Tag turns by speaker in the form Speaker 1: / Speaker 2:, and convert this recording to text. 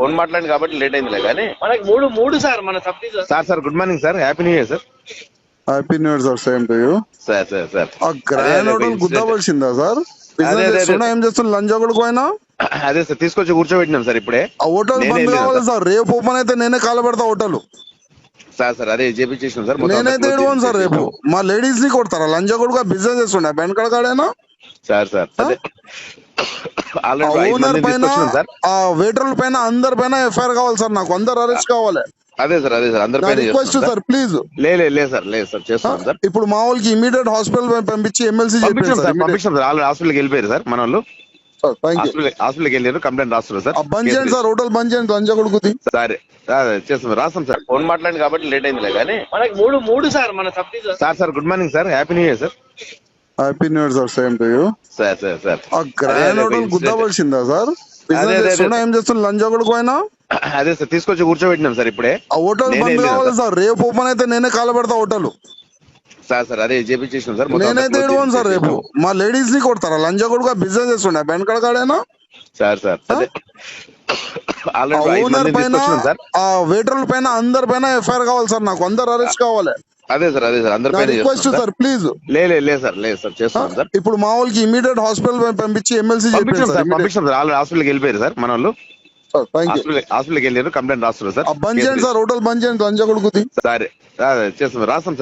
Speaker 1: Phone మాట్లాడింది కాబట్టి late అయిందిలే కానీ
Speaker 2: మనకి మూడు మూడు సార్ మన sub
Speaker 1: sir good morning sir, happy new year sir.
Speaker 3: Happy new year sir, same to you.
Speaker 1: Sir
Speaker 3: ఆ గ్రాండ్ హోటల్ గుద్దపడిచిందా సార్? బిజినెస్ చేస్తున్నా, ఏం చేస్తున్నా? లంచ్ ఒకటి పోయినా
Speaker 1: అదే సార్ తీసుకొచ్చి కూర్చోబెట్టినాం సార్ ఇప్పుడే.
Speaker 3: ఆ హోటల్ బంద్ కావాలి సార్. రేపు ఓపెన్ అయితే నేనే కాలబెడతా హోటల్.
Speaker 1: సార్ అదే చేపించేసినాం సార్.
Speaker 3: నేనైతే ఏడుకోను సార్. రేపు మా లేడీస్ ని కొడతారా? లంచ్ కొడుకు బిజినెస్ చేస్తుండే బెండ్ కాడేనా
Speaker 1: సార్ అదే
Speaker 3: ఓనర్ పైన
Speaker 1: సార్.
Speaker 3: ఆ వెయిటర్ల పైన అందరి పైన ఎఫ్ఐఆర్ కావాలి సార్. నాకు అందరు అరెస్ట్ కావాలి.
Speaker 1: అదే సార్ అందరి
Speaker 3: రిక్వెస్ట్ సార్, ప్లీజ్.
Speaker 1: లేదు సార్ చేస్తాం సార్.
Speaker 3: ఇప్పుడు మా వాళ్ళకి ఇమీడియట్ హాస్పిటల్ పంపించి ఎమ్మెల్సీ
Speaker 1: పంపించాం సార్. ఆల్రెడీ హాస్పిటల్కి వెళ్ళిపోయారు సార్ మన వాళ్ళు. హాస్పిటల్కి వెళ్ళారు, కంప్లైంట్ రాస్తున్నారు సార్.
Speaker 3: బంద్ చేయండి సార్, హోటల్ బంద్ చేయండి లంచ్ కొడుకుది.
Speaker 1: సరే చేస్తాం, రాస్తాం సార్. ఫోన్ మాట్లాడింది కాబట్టి లేట్ అయిందిలే కానీ
Speaker 2: మనకి మూడు సార్ మన sub
Speaker 1: sir good morning sir, happy new year sir.
Speaker 3: Happy new year sir, same to you.
Speaker 1: Sir
Speaker 3: ఆ గ్రాండ్ హోటల్ గుద్దపడిచిందా సార్? బిజినెస్ చేస్తున్నా, ఏం చేస్తున్నా? లంచ్ ఒకటి పోయినా
Speaker 1: అదే సార్ తీసుకొచ్చి కూర్చోబెట్టినాం సార్ ఇప్పుడే.
Speaker 3: ఆ హోటల్ బంద్ కావాలి సార్. రేపు ఓపెన్ అయితే నేనే కాలబెడతా హోటల్.
Speaker 1: సార్ అదే చేపించేసినాం సార్.
Speaker 3: నేనైతే ఏడుకోను సార్. రేపు మా లేడీస్ ని కొడతారా? లంచ్ కొడుకు బిజినెస్ చేస్తుండే బెండ్ కాడేనా
Speaker 1: సార్ అదే
Speaker 3: ఓనర్ పైన
Speaker 1: సార్.
Speaker 3: ఆ వెయిటర్ల పైన అందరి పైన ఎఫ్ఐఆర్ కావాలి సార్. నాకు అందరు అరెస్ట్ కావాలి.
Speaker 1: అదే సార్ అందరి
Speaker 3: రిక్వెస్ట్ సార్, ప్లీజ్.
Speaker 1: లేదు సార్ చేస్తాం సార్.
Speaker 3: ఇప్పుడు మా వాళ్ళకి ఇమీడియట్ హాస్పిటల్ పంపించి ఎమ్మెల్సీ
Speaker 1: పంపించాం సార్. ఆల్రెడీ హాస్పిటల్కి వెళ్ళిపోయారు సార్ మన వాళ్ళు. హాస్పిటల్కి వెళ్ళారు, కంప్లైంట్ రాస్తున్నారు సార్.
Speaker 3: బంద్ చేయండి సార్, హోటల్ బంద్ చేయండి లంచ్ కొడుకుది.
Speaker 1: సరే చేస్తాం, రాస్తాం సార్.